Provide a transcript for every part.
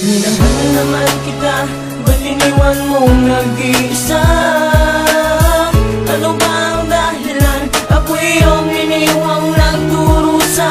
Minahal naman kita, ba't iniwan mong nag-iisa? Ano ba ang dahilan? Ako iyong iniwang nagdurusa.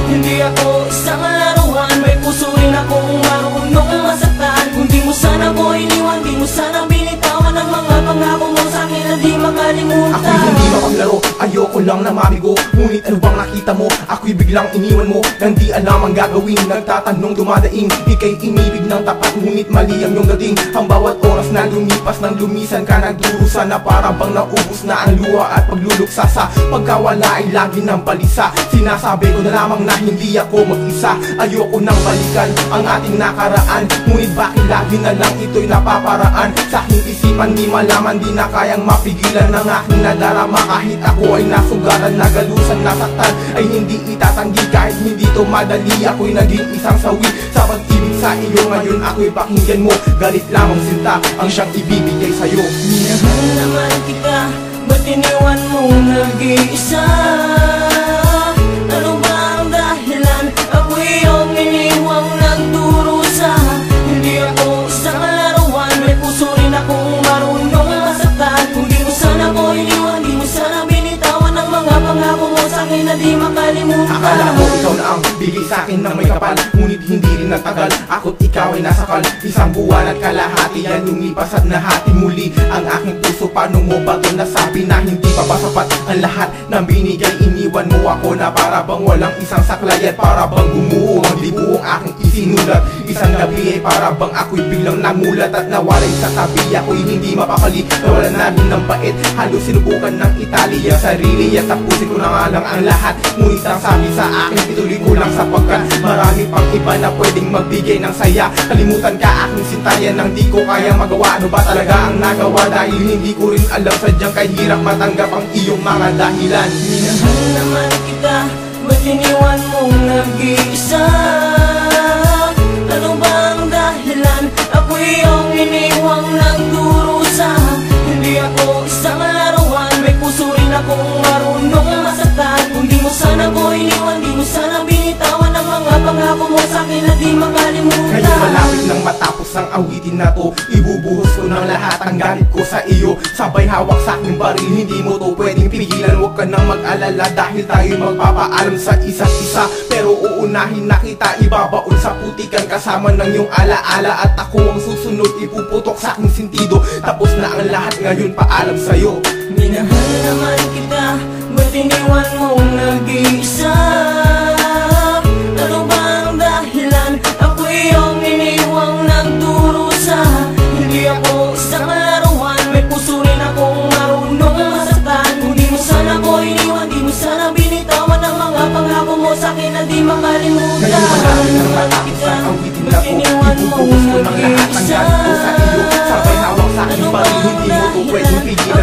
Hindi ako isang laruan, may puso rin akong marunong masaktan. Kung di mo sana ko iniwan, di mo sana binitawan ang mga pangako mo sa'kin na di makalimutan. Ako'y hindi mapaglaro, ayoko lang na mabigo. Ngunit ano bang nakita mo? Ako'y biglang iniwan mo nang di alam ang gagawin. Nagtatanong dumadaing, ika'y inibig ng tapat, ngunit mali ang iyong dating. Ang bawat oras na lumipas nang lumisan ka, nagdurusa na para bang naubos na ang luha at pagluluksa. Sa pagkawala ay lagi ng balisa. Sinasabi ko na lamang na hindi ako mag-isa. Ayoko nang balikan ang ating nakaraan, ngunit bakit lagi na lang ito'y napaparaan? Sa aking isipan di malaman, di na kayang mapigilan ng aking nadarama. Kahit ako ay nasugatan, nagalusan, nasaktan, ay hindi itatanggi. Kahit hindi to madali, ako'y naging isang sawi sa pag-ibig sa iyo. Ngayon ako'y pakinggan mo, galit lamang sinta ang siyang ibibigay sa'yo. Minahal naman kita, ba't iniwan mong nag-iisa? Ano ba ang dahilan? Ako iyong iniwang nagdurusa. Hindi ako isang laruan, may puso rin akong marunong masaktan. Kung di mo sana ko iniwan, di mo sana binitawan ang mga pangako mo sa'kin na di makalimutan. Akala mo ikaw na ang bigay sa'kin ng may kapal, ngunit hindi rin natagal, ako't ikaw ay nasakal. Isang buwan at kalahati yan lumipas at nahati muli ang aking puso. Paano mo ba ito nasabi na hindi pa ba sapat ang lahat ng binigay? Iniwan mo ako na para bang walang isang saklay, at para bang gumuho ang libuong aking isinulat. Isang gabi ay para bang ako'y biglang namulat at nawalay sa tabi. Ako'y hindi mapakali, nawalan na rin ng bait. Halos sinubukan ng itali ang sarili at tapusin ko na nga lang ang lahat. Ngunit ang sabi sa akin, ituloy ko lang sapagkat marami pang iba na pwedeng magbigay ng saya. Kalimutan ka aking sintayan nang di ko kayang magawa. Ano ba talaga ang nagawa? Dahil hindi ko rin alam, sadyang kahirap matanggap ang iyong mga dahilan. Minahal naman kita, ba't iniwan mong nag-iisa? Ano ba ang dahilan? Ako iyong iniwang nagdurusa. Hindi ako isang laruan, may puso rin akong marunong masaktan. Kung di mo sana ko iniwan, di mo sana binitawan ang mga pangako mo sa'kin na di makalimutan. Ngayon malapit nang matapos ang awitin na to, ibubuhos ko ng lahat ang galit ko sa iyo. Sabay hawak sa aking baril, hindi mo to pwedeng pigilan. Huwag ka nang mag-alala dahil tayo magpapaalam sa isa't isa. Pero uunahin na kita, ibabaon sa putikan kasama ng iyong alaala. At ako ang susunod, ipuputok sa aking sentido. Tapos na ang lahat, ngayon paalam sa'yo. Minahal naman kita, ba't iniwan mong nag-iisa? Ano ba ang dahilan? Ako iyong iniwang nagdurusa. Hindi ako isang laruan, may puso rin akong marunong masaktan. Kung di mo sana ko iniwan, di mo sana binitawan ang mga pangako mo sa'kin na di makalimutan. Ngayon malapit nang matapos ang awitin na to, ibubuhos ko ng lahat ang galit ko sa iyo. Sabay hawak sa aking baril, hindi mo to pwedeng pigilan.